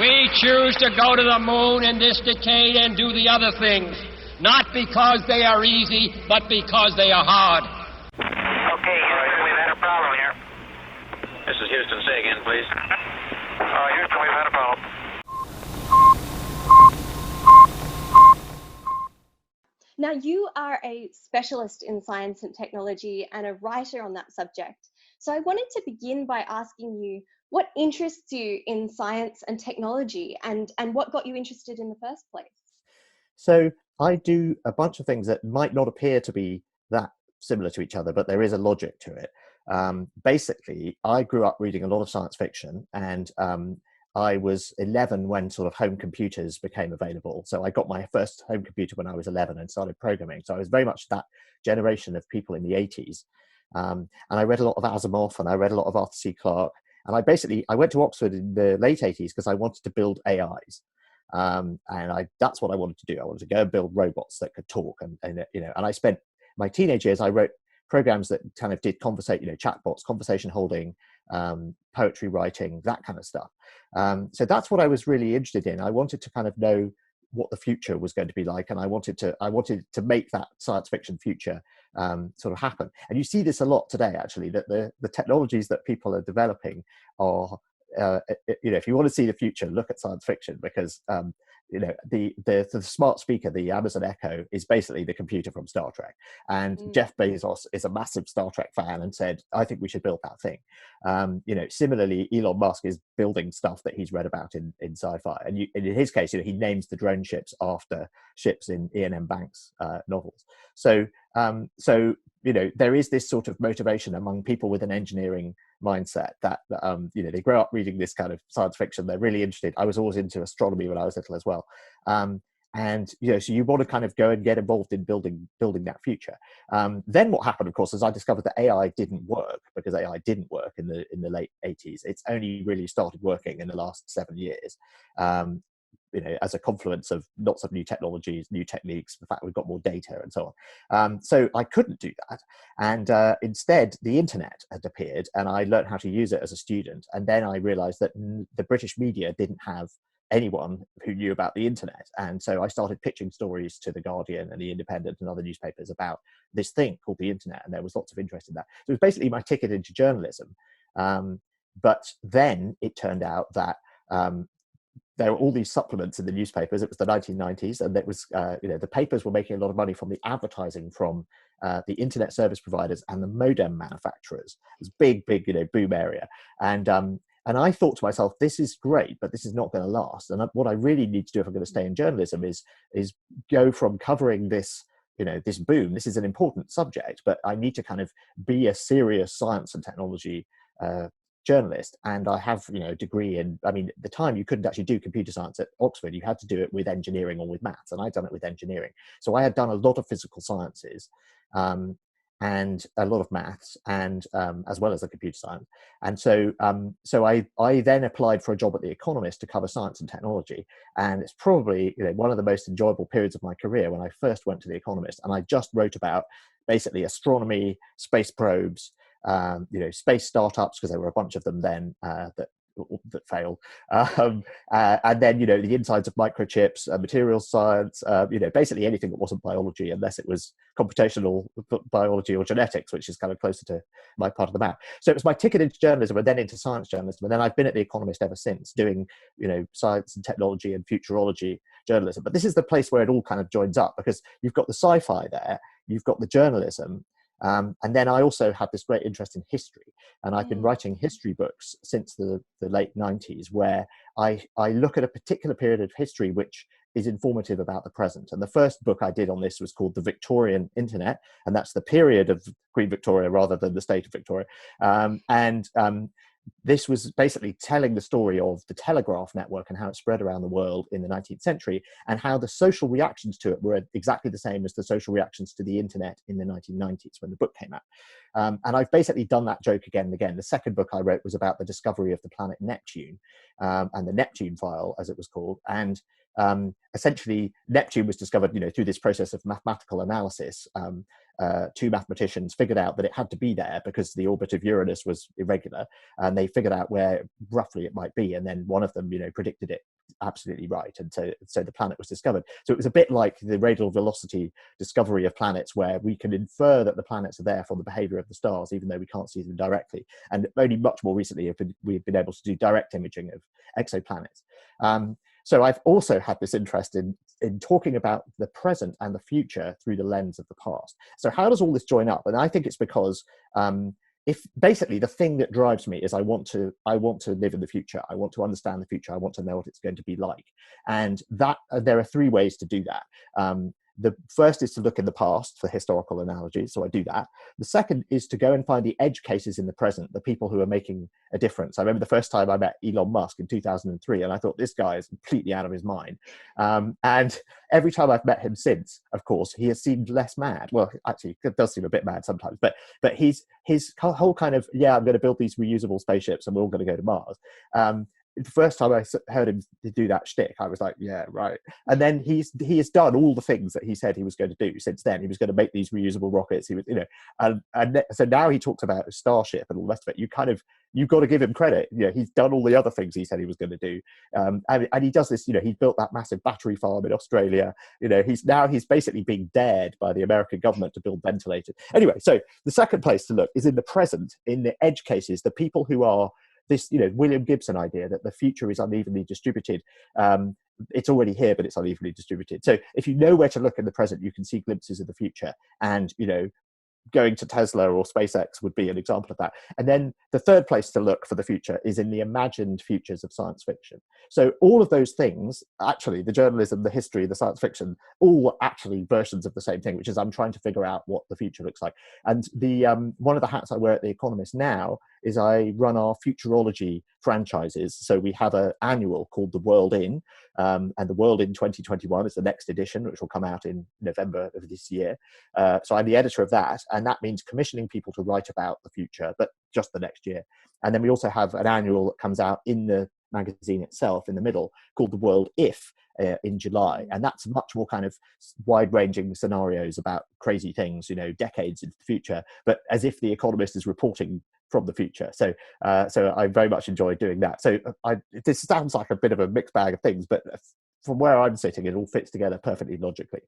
We choose to go to the moon in this decade and do the other things, not because they are easy, but because they are hard. Okay, Houston, we've had a problem here. This is Houston. Say again, please. Houston, we've had a problem. Now, you are a specialist in science and technology and a writer on that subject. So I wanted to begin by asking you what interests you in science and technology, and what got you interested in the first place? So I do a bunch of things that might not appear to be that similar to each other, but there is a logic to it. Basically, I grew up reading a lot of science fiction, and I was 11 when sort of home computers became available. So I got my first home computer when I was 11 and started programming. So I was very much that generation of people in the 80s. And I read a lot of Asimov, and I read a lot of Arthur C. Clarke. And I went to Oxford in the late 80s because I wanted to build AIs. That's what I wanted to do. I wanted to go and build robots that could talk. And I spent my teenage years, I wrote programs that kind of did chatbots, conversation holding, poetry writing, that kind of stuff. So that's what I was really interested in. I wanted to kind of know what the future was going to be like, and I wanted to make that science fiction future sort of happen. And you see this a lot today, actually, that the technologies that people are developing are, if you want to see the future, look at science fiction, because the smart speaker, the Amazon Echo, is basically the computer from Star Trek. And Jeff Bezos is a massive Star Trek fan and said, I think we should build that thing. Similarly, Elon Musk is building stuff that he's read about in sci-fi. And in his case, he names the drone ships after ships in Ian M. Banks' novels. So there is this sort of motivation among people with an engineering mindset that they grow up reading this kind of science fiction. They're really interested. I was always into astronomy when I was little as well, so you want to kind of go and get involved in building that future. Then what happened, of course, is I discovered that AI didn't work, because AI didn't work in the late 80s. It's only really started working in the last 7 years. As a confluence of lots of new technologies, new techniques, the fact we've got more data and so on. So I couldn't do that. And instead, the internet had appeared, and I learned how to use it as a student. And then I realized that the British media didn't have anyone who knew about the internet. And so I started pitching stories to The Guardian and The Independent and other newspapers about this thing called the internet. And there was lots of interest in that. So it was basically my ticket into journalism. But then it turned out that there were all these supplements in the newspapers. It was the 1990s, and it was the papers were making a lot of money from the advertising from the internet service providers and the modem manufacturers. It was big boom area, and I thought to myself, this is great, but this is not going to last. And what I really need to do if I'm going to stay in journalism is go from covering this this boom. This is an important subject, but I need to kind of be a serious science and technology journalist. And I have a degree in, at the time you couldn't actually do computer science at Oxford. You had to do it with engineering or with maths, and I'd done it with engineering. So I had done a lot of physical sciences and a lot of maths, and as well as the computer science. And so I then applied for a job at the Economist to cover science and technology. And it's probably one of the most enjoyable periods of my career when I first went to the Economist, and I just wrote about basically astronomy, space probes, space startups, because there were a bunch of them then that failed, and then the insides of microchips, materials science, basically anything that wasn't biology, unless it was computational biology or genetics, which is kind of closer to my part of the map. So it was my ticket into journalism, and then into science journalism, and then I've been at the Economist ever since, doing science and technology and futurology journalism. But this is the place where it all kind of joins up, because you've got the sci-fi there, you've got the journalism. And then I also had this great interest in history, and I've been writing history books since the late 90s, where I look at a particular period of history which is informative about the present. And the first book I did on this was called The Victorian Internet, and that's the period of Queen Victoria rather than the state of Victoria. This was basically telling the story of the telegraph network and how it spread around the world in the 19th century, and how the social reactions to it were exactly the same as the social reactions to the internet in the 1990s when the book came out. And I've basically done that joke again and again. The second book I wrote was about the discovery of the planet Neptune, and the Neptune file, as it was called. And essentially, Neptune was discovered, through this process of mathematical analysis two mathematicians figured out that it had to be there because the orbit of Uranus was irregular, and they figured out where roughly it might be, and then one of them, predicted it absolutely right, and so the planet was discovered. So it was a bit like the radial velocity discovery of planets, where we can infer that the planets are there from the behavior of the stars, even though we can't see them directly. And only much more recently we've been able to do direct imaging of exoplanets. So I've also had this interest in talking about the present and the future through the lens of the past. So how does all this join up? And I think it's because if basically the thing that drives me is I want to live in the future. I want to understand the future. I want to know what it's going to be like. And that there are three ways to do that. The first is to look in the past for historical analogies, so I do that. The second is to go and find the edge cases in the present, the people who are making a difference. I remember the first time I met Elon Musk in 2003, and I thought, this guy is completely out of his mind. And every time I've met him since, of course, he has seemed less mad. Well, actually, it does seem a bit mad sometimes, but his whole kind of, I'm going to build these reusable spaceships and we're all going to go to Mars. The first time I heard him do that shtick, I was like, yeah, right. And then he has done all the things that he said he was going to do since then. He was going to make these reusable rockets. He was, and so now he talks about Starship and all the rest of it. You've got to give him credit. He's done all the other things he said he was going to do. And he does this, he built that massive battery farm in Australia. He's basically being dared by the American government to build ventilators. Anyway, so the second place to look is in the present, in the edge cases, the people who are this, William Gibson idea that the future is unevenly distributed. It's already here, but it's unevenly distributed. So if you know where to look in the present, you can see glimpses of the future. And, going to Tesla or SpaceX would be an example of that. And then the third place to look for the future is in the imagined futures of science fiction. So all of those things, actually, the journalism, the history, the science fiction, all actually versions of the same thing, which is I'm trying to figure out what the future looks like. And the one of the hats I wear at The Economist now is I run our futurology franchises. So we have an annual called The World In, and The World In 2021 is the next edition, which will come out in November of this year. So I'm the editor of that, and that means commissioning people to write about the future, but just the next year. And then we also have an annual that comes out in the magazine itself in the middle called The World If, in July, and that's much more kind of wide-ranging scenarios about crazy things, decades into the future, but as if The Economist is reporting from the future. So I very much enjoy doing that. So this sounds like a bit of a mixed bag of things, but from where I'm sitting, it all fits together perfectly logically.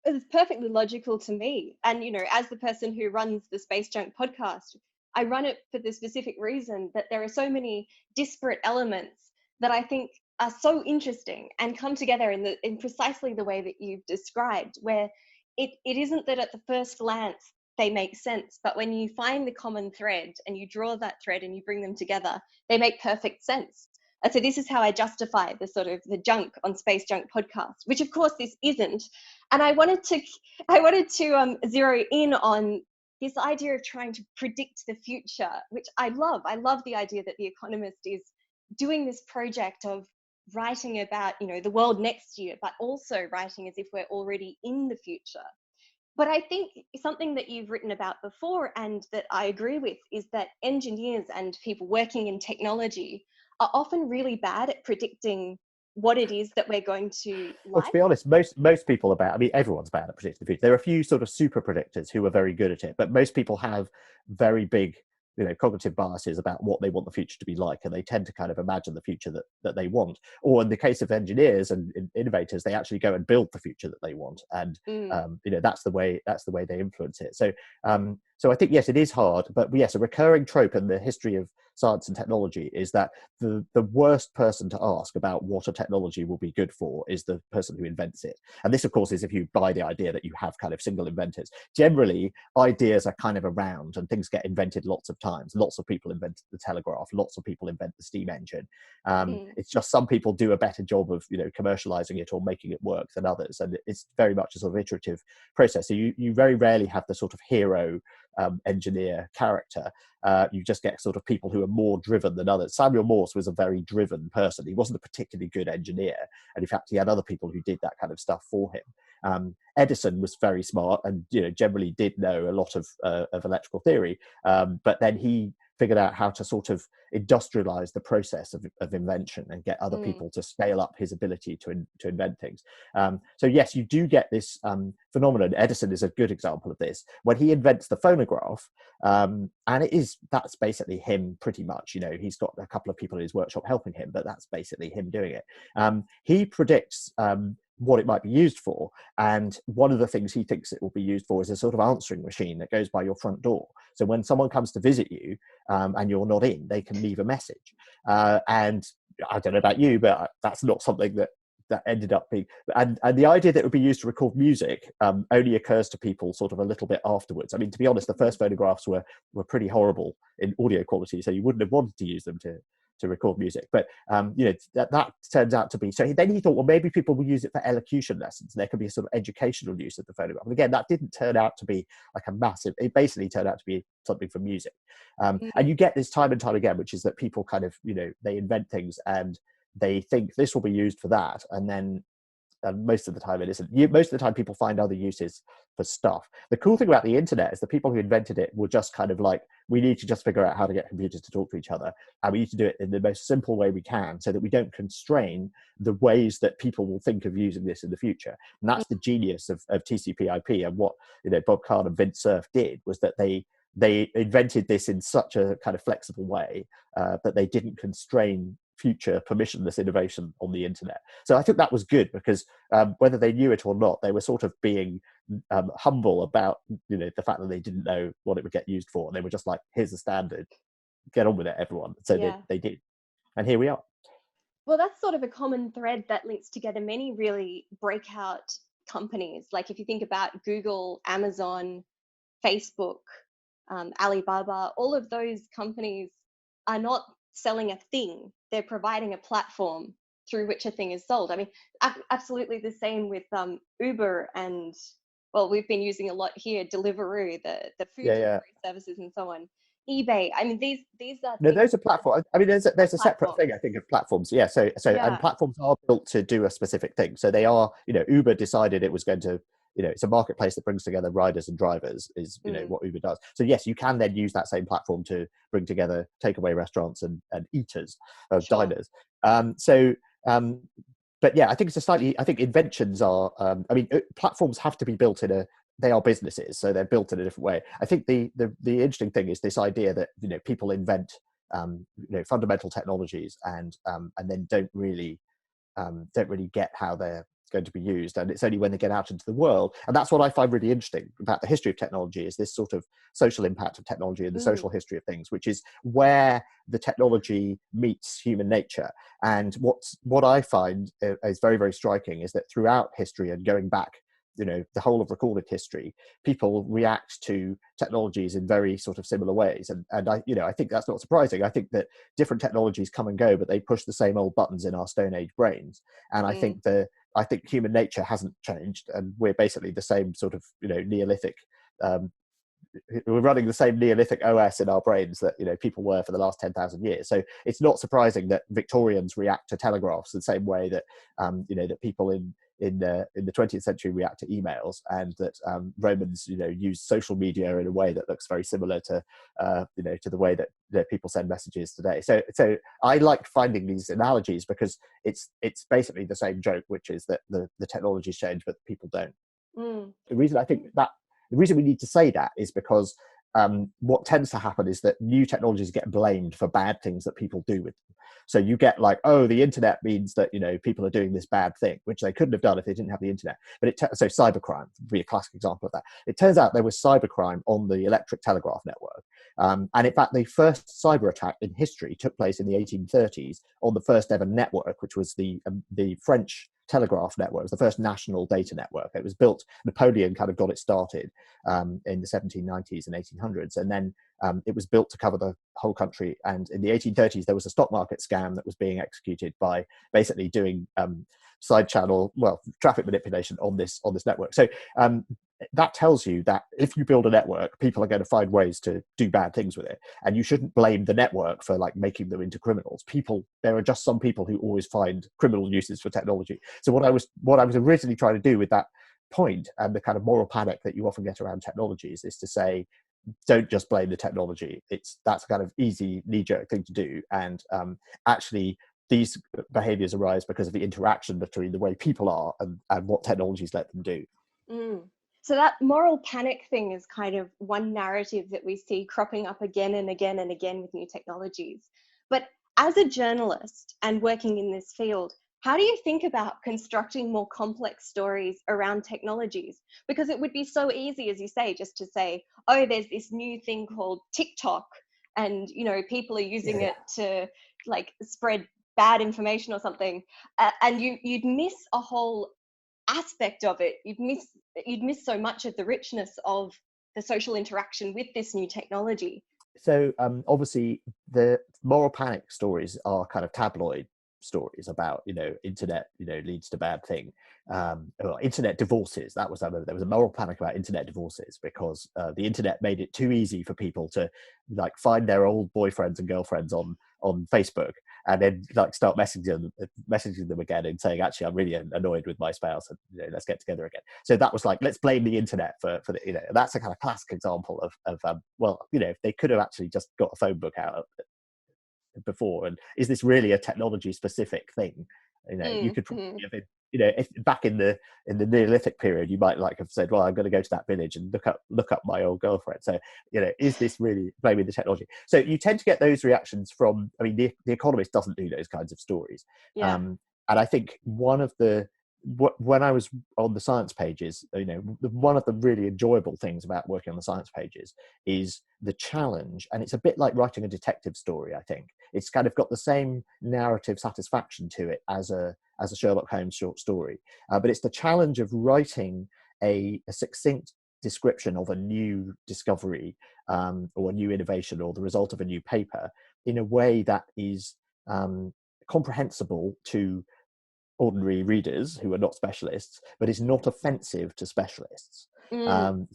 It's perfectly logical to me. And, as the person who runs the Space Junk podcast, I run it for the specific reason that there are so many disparate elements that I think are so interesting and come together in precisely the way that you've described, where it isn't that at the first glance they make sense, but when you find the common thread and you draw that thread and you bring them together, they make perfect sense. And so this is how I justify the junk on Space Junk podcast, which of course this isn't. And I wanted to zero in on this idea of trying to predict the future, which I love. I love the idea that The Economist is doing this project of writing about, the world next year, but also writing as if we're already in the future. But I think something that you've written about before and that I agree with is that engineers and people working in technology are often really bad at predicting what it is that we're going to like. Well, to be honest, most people are bad. Everyone's bad at predicting the future. There are a few sort of super predictors who are very good at it, but most people have very big cognitive biases about what they want the future to be like, and they tend to kind of imagine the future that they want. Or in the case of engineers and innovators, they actually go and build the future that they want, and that's the way they influence it. So I think, yes, it is hard, but yes, a recurring trope in the history of science and technology is that the worst person to ask about what a technology will be good for is the person who invents it. And this, of course, is if you buy the idea that you have kind of single inventors. Generally, ideas are kind of around and things get invented lots of times. Lots of people invented the telegraph. Lots of people invent the steam engine. It's just some people do a better job of commercializing it or making it work than others. And it's very much a sort of iterative process. So you very rarely have the sort of hero engineer character. You just get sort of people who are more driven than others. Samuel Morse was a very driven person. He wasn't a particularly good engineer, and in fact he had other people who did that kind of stuff for him. Edison was very smart and generally did know a lot of electrical theory, but then he figured out how to sort of industrialize the process of invention and get other people to scale up his ability to invent things. So yes, you do get this phenomenon. Edison is a good example of this. When he invents the phonograph, and that's basically him pretty much. He's got a couple of people in his workshop helping him, but that's basically him doing it. He predicts what it might be used for. And one of the things he thinks it will be used for is a sort of answering machine that goes by your front door. So when someone comes to visit you and you're not in, they can leave a message. And I don't know about you, but that's not something that ended up being, and the idea that it would be used to record music only occurs to people sort of a little bit afterwards. I mean, to be honest, the first phonographs were pretty horrible in audio quality, so you wouldn't have wanted to use them to record music. But that turns out to be, so then he thought, well, maybe people will use it for elocution lessons, and there could be a sort of educational use of the phonograph. And again, that didn't turn out to be like a massive, it basically turned out to be something for music. And you get this time and time again, which is that people kind of, they invent things and they think this will be used for that, and then most of the time it isn't. Most of the time people find other uses for stuff. The cool thing about the internet is the people who invented it were just kind of like, we need to just figure out how to get computers to talk to each other, and we need to do it in the most simple way we can so that we don't constrain the ways that people will think of using this in the future. And that's the genius of TCP/IP. And what Bob Kahn and Vint Cerf did was that they invented this in such a kind of flexible way that they didn't constrain future permissionless innovation on the internet. So I think that was good, because whether they knew it or not, they were sort of being humble about the fact that they didn't know what it would get used for. And they were just like, here's the standard, get on with it, everyone. So they did, and here we are. Well, that's sort of a common thread that links together many really breakout companies. Like if you think about Google, Amazon, Facebook, Alibaba, all of those companies are not selling a thing, they're providing a platform through which a thing is sold. I mean, absolutely the same with Uber, and well, we've been using a lot here, Deliveroo, the food delivery services and so on. eBay. I mean, these are those are platforms. I mean, there's a separate thing, I think, of platforms. And platforms are built to do a specific thing. So they are, Uber decided it was going to, it's a marketplace that brings together riders and drivers, is what Uber does. So yes, you can then use that same platform to bring together takeaway restaurants and eaters, diners. But yeah, I think I think inventions are, platforms have to be built they are businesses, so they're built in a different way. I think the interesting thing is this idea that, people invent, fundamental technologies and then don't really get how they're going to be used, and it's only when they get out into the world. And that's what I find really interesting about the history of technology, is this sort of social impact of technology and the social history of things, which is where the technology meets human nature. And what I find is very, very striking is that throughout history, and going back the whole of recorded history, people react to technologies in very sort of similar ways, and I think that's not surprising. I think that different technologies come and go, but they push the same old buttons in our Stone Age brains. And I think human nature hasn't changed, and we're basically the same sort of Neolithic. We're running the same Neolithic OS in our brains that people were for the last 10,000 years. So it's not surprising that Victorians react to telegraphs the same way that that people in the 20th century react to emails, and that Romans use social media in a way that looks very similar to to the way that people send messages today. So I like finding these analogies, because it's basically the same joke, which is that the technologies change but people don't. The reason we need to say that is because what tends to happen is that new technologies get blamed for bad things that people do with them. So you get like, oh, the internet means that people are doing this bad thing, which they couldn't have done if they didn't have the internet. But so cybercrime would be a classic example of that. It turns out there was cybercrime on the electric telegraph network, and in fact, the first cyber attack in history took place in the 1830s on the first ever network, which was the French telegraph network. It was the first national data network. It was built, Napoleon kind of got it started in the 1790s and 1800s, and then it was built to cover the whole country. And in the 1830s, there was a stock market scam that was being executed by basically doing side channel, traffic manipulation on this network. So that tells you that if you build a network, people are going to find ways to do bad things with it, and you shouldn't blame the network for like making them into criminals. There are just some people who always find criminal uses for technology. So what I was originally trying to do with that point, and the kind of moral panic that you often get around technologies, is to say, don't just blame the technology. That's a kind of easy knee-jerk thing to do, and actually these behaviors arise because of the interaction between the way people are and what technologies let them do. So that moral panic thing is kind of one narrative that we see cropping up again and again and again with new technologies. But as a journalist and working in this field, how do you think about constructing more complex stories around technologies? Because it would be so easy, as you say, just to say, oh, there's this new thing called TikTok, and people are using it to like spread bad information or something, and you'd miss a whole aspect of it. You'd miss so much of the richness of the social interaction with this new technology. So obviously the moral panic stories are kind of tabloid stories about internet leads to bad thing, or internet divorces. There was a moral panic about internet divorces because the internet made it too easy for people to like find their old boyfriends and girlfriends on Facebook and then like start messaging them again and saying, actually, I'm really annoyed with my spouse and let's get together again. So that was like, let's blame the internet for the that's a kind of classic example of if they could have actually just got a phone book out before, and is this really a technology specific thing? You could probably have if back in the Neolithic period, you might like have said, well, I'm going to go to that village and look up my old girlfriend. So is this really blaming the technology? So you tend to get those reactions from, the Economist doesn't do those kinds of stories. And I think when I was on the science pages, one of the really enjoyable things about working on the science pages is the challenge. And it's a bit like writing a detective story, I think. It's kind of got the same narrative satisfaction to it as a Sherlock Holmes short story. But it's the challenge of writing a succinct description of a new discovery or a new innovation or the result of a new paper in a way that is comprehensible to ordinary readers who are not specialists, but is not offensive to specialists.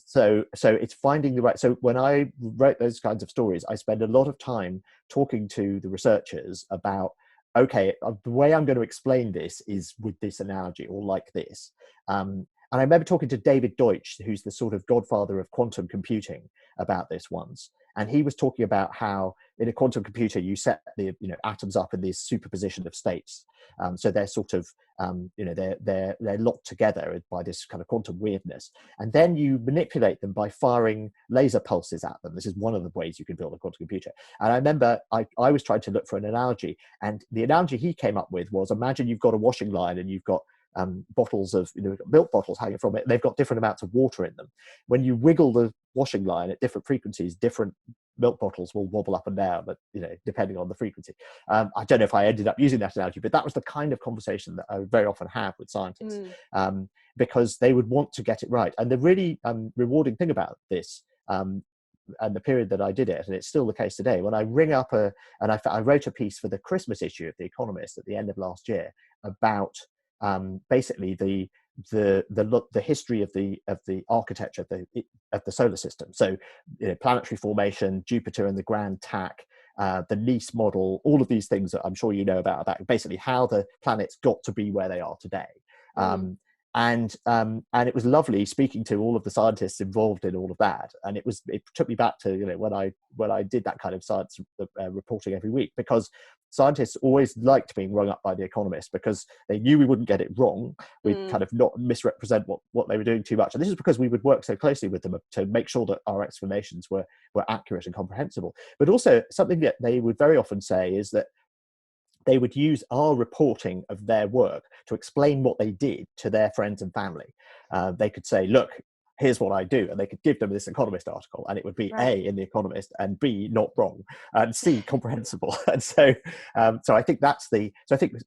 So it's finding the right. So when I wrote those kinds of stories, I spend a lot of time talking to the researchers about, okay, the way I'm going to explain this is with this analogy or like this. And I remember talking to David Deutsch, who's the sort of godfather of quantum computing, about this once. And he was talking about how in a quantum computer, you set the atoms up in this superposition of states. So they're sort of, they're locked together by this kind of quantum weirdness. And then you manipulate them by firing laser pulses at them. This is one of the ways you can build a quantum computer. And I remember I was trying to look for an analogy. And the analogy he came up with was, imagine you've got a washing line and you've got bottles of milk bottles hanging from it. They've got different amounts of water in them. When you wiggle the washing line at different frequencies, different milk bottles will wobble up and down, but depending on the frequency. I don't know if I ended up using that analogy, but that was the kind of conversation that I would very often have with scientists, because they would want to get it right. And the really rewarding thing about this, and the period that I did it, and it's still the case today, when I ring up I wrote a piece for the Christmas issue of The Economist at the end of last year about basically the history of the architecture of the solar system. So planetary formation, Jupiter and the grand tack, the Nice model, all of these things that I'm sure you know about basically how the planets got to be where they are today. And it was lovely speaking to all of the scientists involved in all of that. And it took me back to when I did that kind of science reporting every week, because scientists always liked being rung up by The Economist because they knew we wouldn't get it wrong. We'd kind of not misrepresent what they were doing too much. And this is because we would work so closely with them to make sure that our explanations were accurate and comprehensible. But also something that they would very often say is that they would use our reporting of their work to explain what they did to their friends and family. They could say, look, here's what I do. And they could give them this Economist article, and it would be A, in The Economist, and B, not wrong, and C, comprehensible. And so I think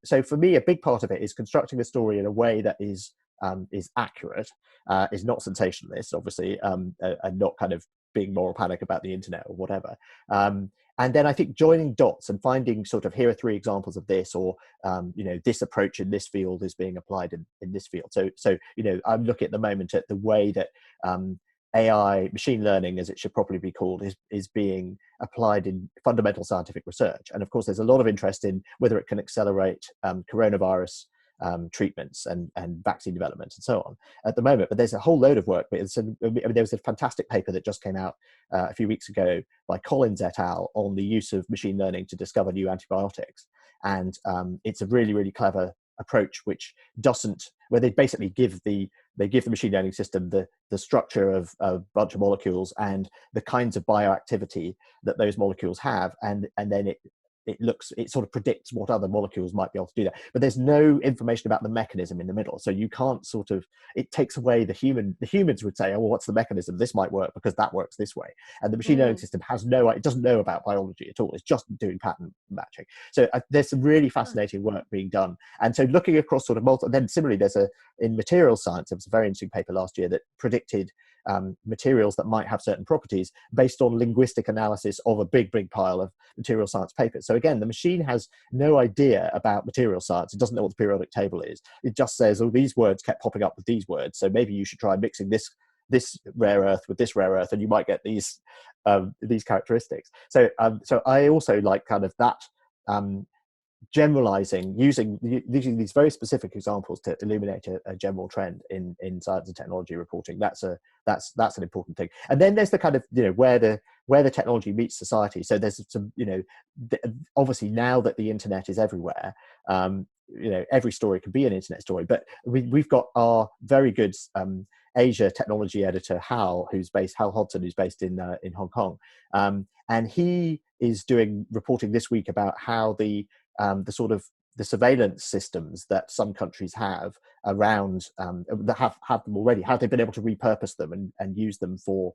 so for me, a big part of it is constructing a story in a way that is accurate, is not sensationalist, obviously, and not kind of being moral panic about the internet or whatever. And then I think joining dots and finding sort of, here are 3 examples of this, or, this approach in this field is being applied in this field. So I'm looking at the moment at the way that AI, machine learning, as it should probably be called, is being applied in fundamental scientific research. And of course, there's a lot of interest in whether it can accelerate coronavirus treatments and vaccine development and so on at the moment. But there's a whole load of work. But there was a fantastic paper that just came out a few weeks ago by Collins et al. On the use of machine learning to discover new antibiotics. And it's a really, really clever approach, which where they basically give the machine learning system the structure of a bunch of molecules and the kinds of bioactivity that those molecules have, and then it sort of predicts what other molecules might be able to do that. But there's no information about the mechanism in the middle. So you can't it takes away the humans would say, oh, well, what's the mechanism? This might work because that works this way. And the machine learning system it doesn't know about biology at all. It's just doing pattern matching. So there's some really fascinating work being done. And so looking across sort of then similarly, in materials science, there was a very interesting paper last year that predicted materials that might have certain properties based on linguistic analysis of a big pile of material science papers. So again, the machine has no idea about material science. It doesn't know what the periodic table is. It just says, oh, these words kept popping up with these words, so maybe you should try mixing this rare earth with this rare earth and you might get these characteristics. So I also like kind of that generalizing, using these very specific examples to illuminate a general trend in science and technology reporting. That's an important thing. And then there's the kind of where the technology meets society. So there's some obviously now that the internet is everywhere, every story can be an internet story. But we've got our very good Asia technology editor Hal Hodson, who's based in Hong Kong, and he is reporting this week about how the surveillance systems that some countries have around that have them already, how they've been able to repurpose them and use them for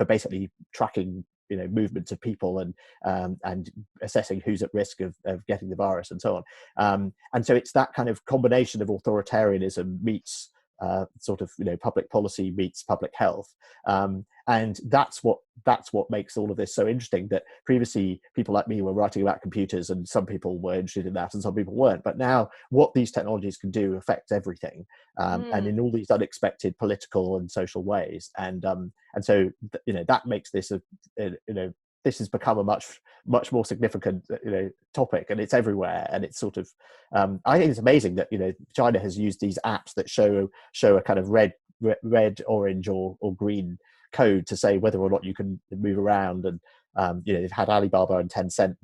basically tracking movements of people and assessing who's at risk of getting the virus and so on. And so it's that kind of combination of authoritarianism meets public policy meets public health, and that's what makes all of this so interesting. That previously people like me were writing about computers, and some people were interested in that, and some people weren't. But now, what these technologies can do affects everything, and in all these unexpected political and social ways. And so that makes this this has become a much more significant topic, and it's everywhere. And it's sort of I think it's amazing that China has used these apps that show a kind of red, orange, or green code to say whether or not you can move around. And they've had Alibaba and Tencent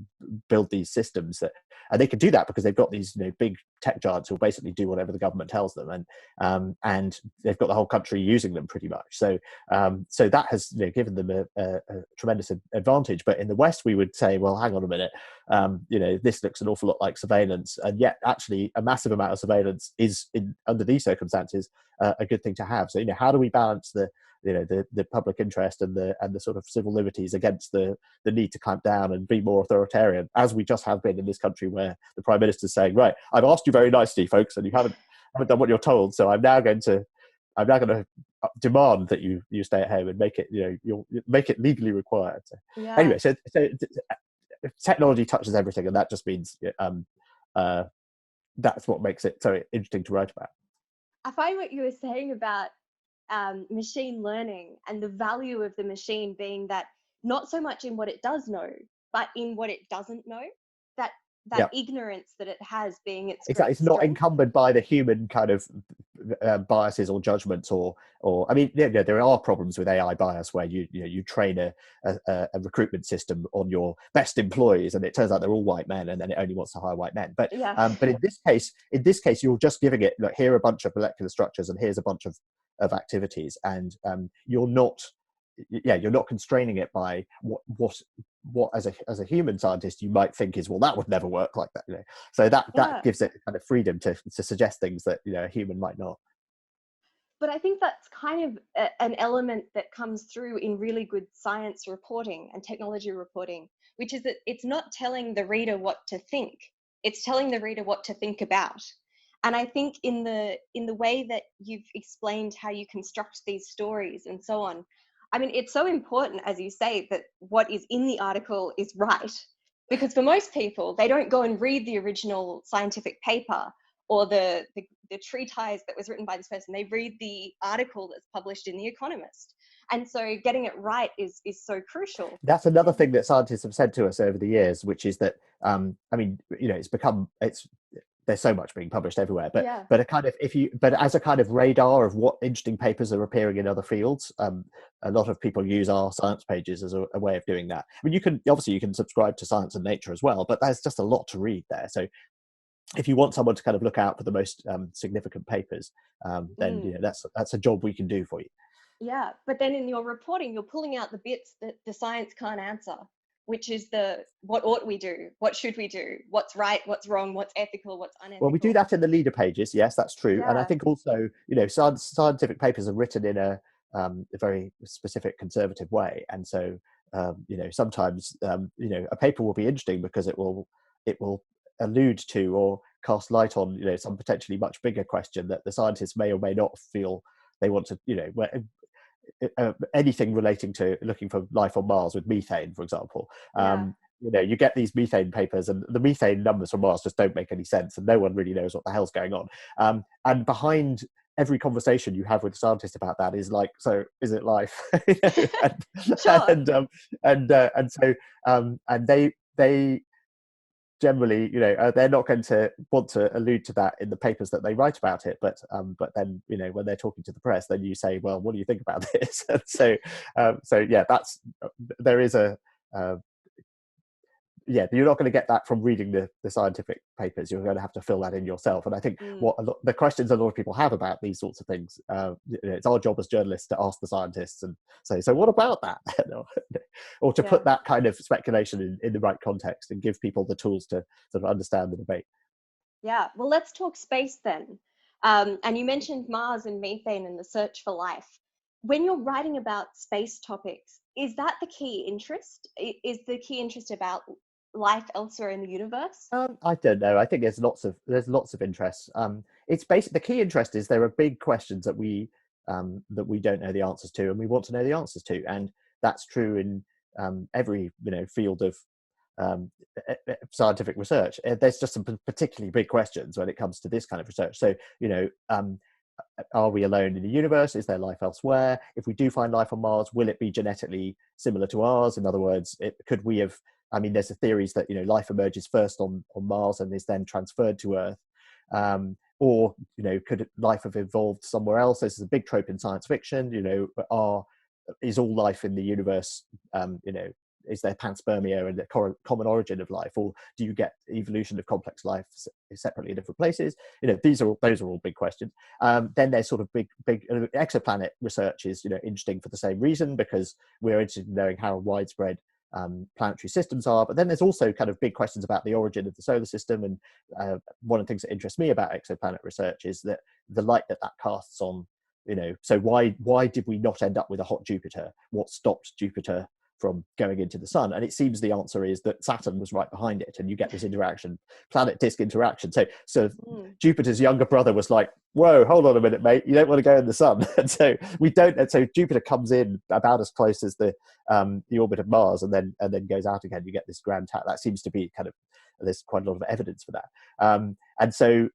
build these systems and they can do that because they've got these big tech giants who basically do whatever the government tells them, and they've got the whole country using them pretty much. So that has given them a tremendous advantage. But in the West, we would say, well, hang on a minute, this looks an awful lot like surveillance, and yet actually a massive amount of surveillance is under these circumstances a good thing to have. So how do we balance the public interest and the sort of civil liberties against the need to clamp down and be more authoritarian, as we just have been in this country, where the Prime Minister is saying, right, I've asked you very nicely, folks, and you haven't done what you're told, so I'm now going to demand that you stay at home and make it you'll make it legally required. So, yeah. Anyway, so technology touches everything, and that just means that's what makes it so interesting to write about. I find what you were saying about machine learning and the value of the machine being that not so much in what it does know, but in what it doesn't know, that ignorance that it has being its exactly. It's not encumbered by the human kind of biases or judgments, or I mean, there are problems with AI bias where you train a recruitment system on your best employees, and it turns out they're all white men, and then it only wants to hire white men. But in this case, you're just giving it, look, here are a bunch of molecular structures, and here's a bunch of activities, and you're not constraining it by what as a human scientist you might think is, well, that would never work like that. So that gives it kind of freedom to suggest things that a human might not. But I think that's kind of an element that comes through in really good science reporting and technology reporting, which is that it's not telling the reader what to think, it's telling the reader what to think about. And I think in the way that you've explained how you construct these stories and so on, I mean, it's so important, as you say, that what is in the article is right. Because for most people, they don't go and read the original scientific paper or the treatise that was written by this person. They read the article that's published in The Economist. And so getting it right is so crucial. That's another thing that scientists have said to us over the years, which is that, I mean, it's there's so much being published everywhere, but Yeah. but a kind of but as a kind of radar of what interesting papers are appearing in other fields, a lot of people use our science pages as a way of doing that. I mean, you can subscribe to Science and Nature as well, but there's just a lot to read there. So if you want someone to kind of look out for the most significant papers, then that's a job we can do for you. Yeah, but then in your reporting, you're pulling out the bits that the science can't answer, which is what ought we do? What should we do? What's right? What's wrong? What's ethical? What's unethical? Well, we do that in the leader pages. Yes, that's true. And I Yeah. think also, scientific papers are written in a very specific conservative way. And so, sometimes, a paper will be interesting because it will allude to or cast light on, some potentially much bigger question that the scientists may or may not feel they want to, anything relating to looking for life on Mars with methane, for example. You get these methane papers, and the methane numbers from Mars just don't make any sense, and no one really knows what the hell's going on. And behind every conversation you have with a scientist about that is like, so is it life? And they generally, they're not going to want to allude to that in the papers that they write about it. But then, when they're talking to the press, then you say, well, what do you think about this? And there is you're not going to get that from reading the scientific papers. You're going to have to fill that in yourself. And I think the questions a lot of people have about these sorts of things, it's our job as journalists to ask the scientists and say, so what about that? Or to put that kind of speculation in the right context and give people the tools to sort of understand the debate. Yeah, well, let's talk space then. And you mentioned Mars and methane and the search for life. When you're writing about space topics, is that the key interest? Is the key interest about life elsewhere in the universe? I don't know. I think there's lots of interests. It's basically the key interest is there are big questions that we don't know the answers to, and we want to know the answers to, and that's true in every field of scientific research. There's just some particularly big questions when it comes to this kind of research. So are we alone in the universe? Is there life elsewhere? If we do find life on Mars, will it be genetically similar to ours? In other words, could we have? I mean, there's the theories that life emerges first on Mars and is then transferred to Earth, or could life have evolved somewhere else? This is a big trope in science fiction. Is all life in the universe? Is there panspermia and a common origin of life, or do you get evolution of complex life separately in different places? Those are all big questions. Then there's sort of big exoplanet research is interesting for the same reason, because we're interested in knowing how widespread planetary systems are. But then there's also kind of big questions about the origin of the solar system, and one of the things that interests me about exoplanet research is that the light that casts on, so why did we not end up with a hot Jupiter? What stopped Jupiter from going into the sun? And it seems the answer is that Saturn was right behind it, and you get this interaction, planet disk interaction. So Jupiter's younger brother was like, whoa, hold on a minute, mate, you don't want to go in the sun. And so Jupiter comes in about as close as the orbit of Mars, and then goes out again. You get this grand that seems to be there's quite a lot of evidence for that. And so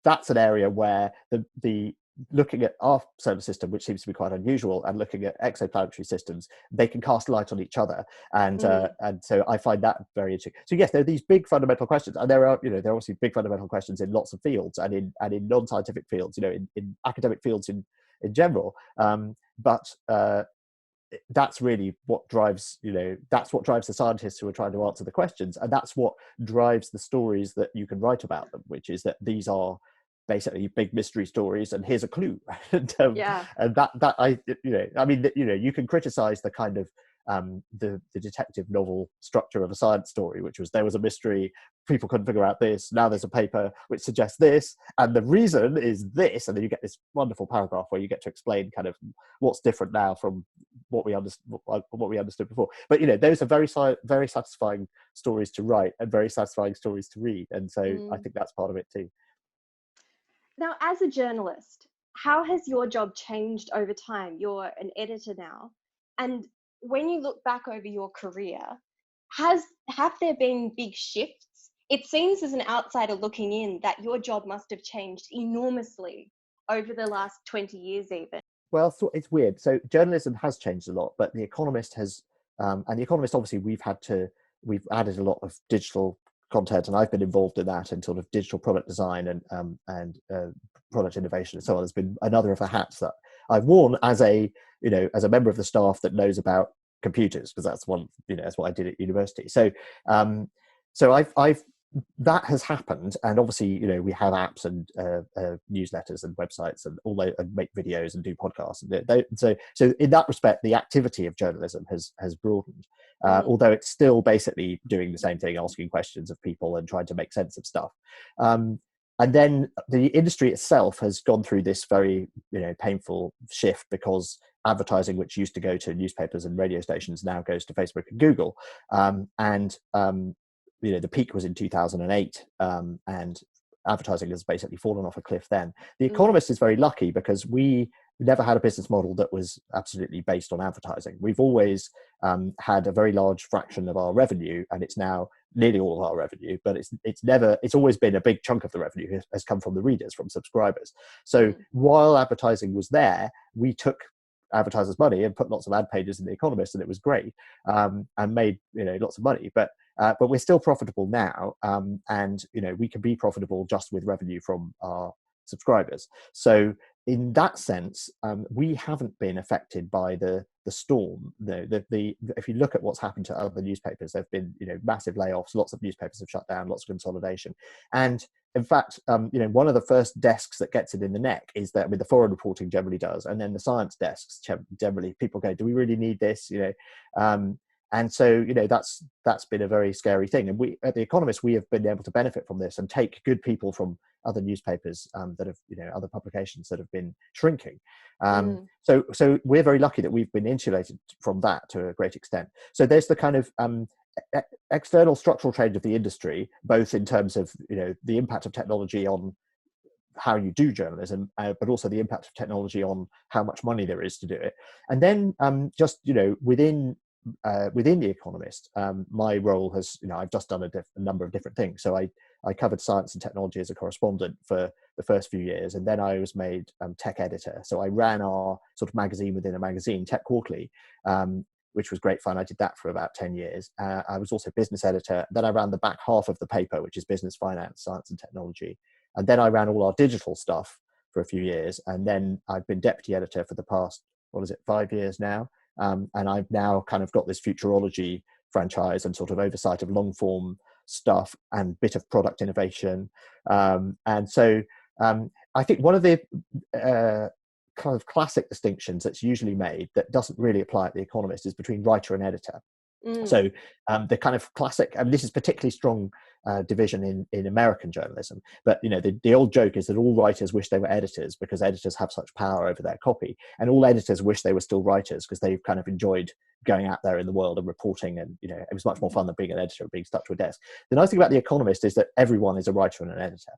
that's an area where the looking at our solar system, which seems to be quite unusual, and looking at exoplanetary systems, they can cast light on each other, and so I find that very interesting. So yes, there are these big fundamental questions, and there are obviously big fundamental questions in lots of fields, and in non-scientific fields, in academic fields in general. But that's really what drives the scientists who are trying to answer the questions, and that's what drives the stories that you can write about them, which is that these are basically big mystery stories, and here's a clue. And you can criticize the kind of the detective novel structure of a science story, which was there was a mystery, people couldn't figure out this, now there's a paper which suggests this, and the reason is this, and then you get this wonderful paragraph where you get to explain kind of what's different now from what we understood before. But those are very satisfying stories to write and very satisfying stories to read, and so I think that's part of it too. Now, as a journalist, how has your job changed over time? You're an editor now, and when you look back over your career, have there been big shifts? It seems as an outsider looking in that your job must have changed enormously over the last 20 years even. Well, so it's weird. So journalism has changed a lot, but The Economist has, and The Economist, obviously, we've added a lot of digital content, and I've been involved in that and sort of digital product design and product innovation and so on. Has been another of the hats that I've worn as a member of the staff that knows about computers, because that's that's what I did at university. So I've that has happened, and obviously we have apps and newsletters and websites and and make videos and do podcasts, and so in that respect the activity of journalism has broadened, although it's still basically doing the same thing, asking questions of people and trying to make sense of stuff. And then the industry itself has gone through this very painful shift, because advertising, which used to go to newspapers and radio stations, now goes to Facebook and Google. The peak was in 2008, and advertising has basically fallen off a cliff then. The Economist is very lucky because we never had a business model that was absolutely based on advertising. We've always had a very large fraction of our revenue, and it's now nearly all of our revenue, but it's always been a big chunk of the revenue has come from the readers, from subscribers. So while advertising was there, we took advertisers' money and put lots of ad pages in the Economist, and it was great, and made lots of money. But we're still profitable now, and we can be profitable just with revenue from our subscribers. So in that sense, we haven't been affected by the storm. If you look at what's happened to other newspapers, there've been massive layoffs. Lots of newspapers have shut down. Lots of consolidation. And in fact, one of the first desks that gets it in the neck is that, the foreign reporting generally does, and then the science desks generally. People go, do we really need this? And so that's been a very scary thing. And we at The Economist, we have been able to benefit from this and take good people from other newspapers that have other publications that have been shrinking. So we're very lucky that we've been insulated from that to a great extent. So there's the kind of external structural change of the industry, both in terms of the impact of technology on how you do journalism, but also the impact of technology on how much money there is to do it. And then within The Economist, my role has, I've just done a number of different things. So I covered science and technology as a correspondent for the first few years, and then I was made tech editor. So I ran our sort of magazine within a magazine, Tech Quarterly, which was great fun. I did that for about 10 years. I was also business editor. Then I ran the back half of the paper, which is business, finance, science and technology. And then I ran all our digital stuff for a few years. And then I've been deputy editor for the past, 5 years now. And I've now kind of got this futurology franchise and sort of oversight of long form stuff and bit of product innovation. And so I think one of the kind of classic distinctions that's usually made that doesn't really apply at The Economist is between writer and editor. So the kind of classic, this is particularly strong division in American journalism, but the old joke is that all writers wish they were editors because editors have such power over their copy, and all editors wish they were still writers because they've kind of enjoyed going out there in the world and reporting, and it was much more fun than being an editor and being stuck to a desk. The nice thing about The Economist is that everyone is a writer and an editor.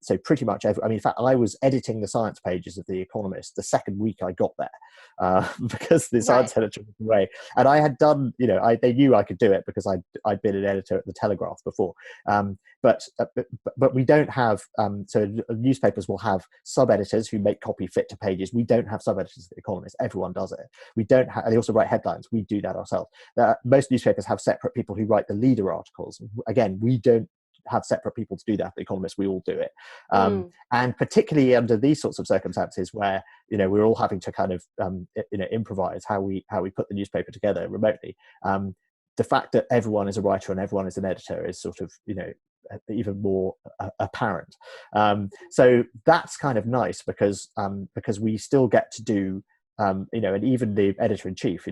So pretty much in fact, I was editing the science pages of The Economist the second week I got there, because the science editor was away, and I had done, they knew I could do it because I'd been an editor at the Telegraph before. But we don't have, so newspapers will have sub-editors who make copy fit to pages. We don't have sub-editors at The Economist. Everyone does it. We don't have, they also write headlines. We do that ourselves. Most newspapers have separate people who write the leader articles. Again, we don't have separate people to do that. The Economist, we all do it. And particularly under these sorts of circumstances where, we're all having to kind of, improvise how we put the newspaper together remotely. The fact that everyone is a writer and everyone is an editor is sort of, even more apparent. So that's kind of nice because we still get to do, and even the editor-in-chief,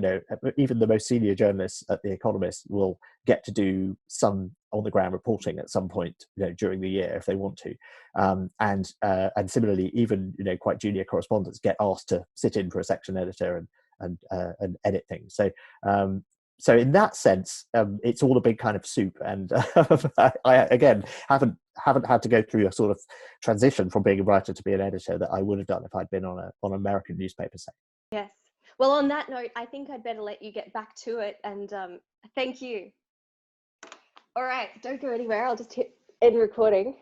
even the most senior journalists at The Economist will get to do some on-the-ground reporting at some point, during the year if they want to. And similarly, even quite junior correspondents get asked to sit in for a section editor and edit things. So in that sense, it's all a big kind of soup. And I again haven't had to go through a sort of transition from being a writer to being an editor that I would have done if I'd been on an American newspaper set. Yes. Well, on that note, I think I'd better let you get back to it. And thank you. All right, don't go anywhere. I'll just hit end recording.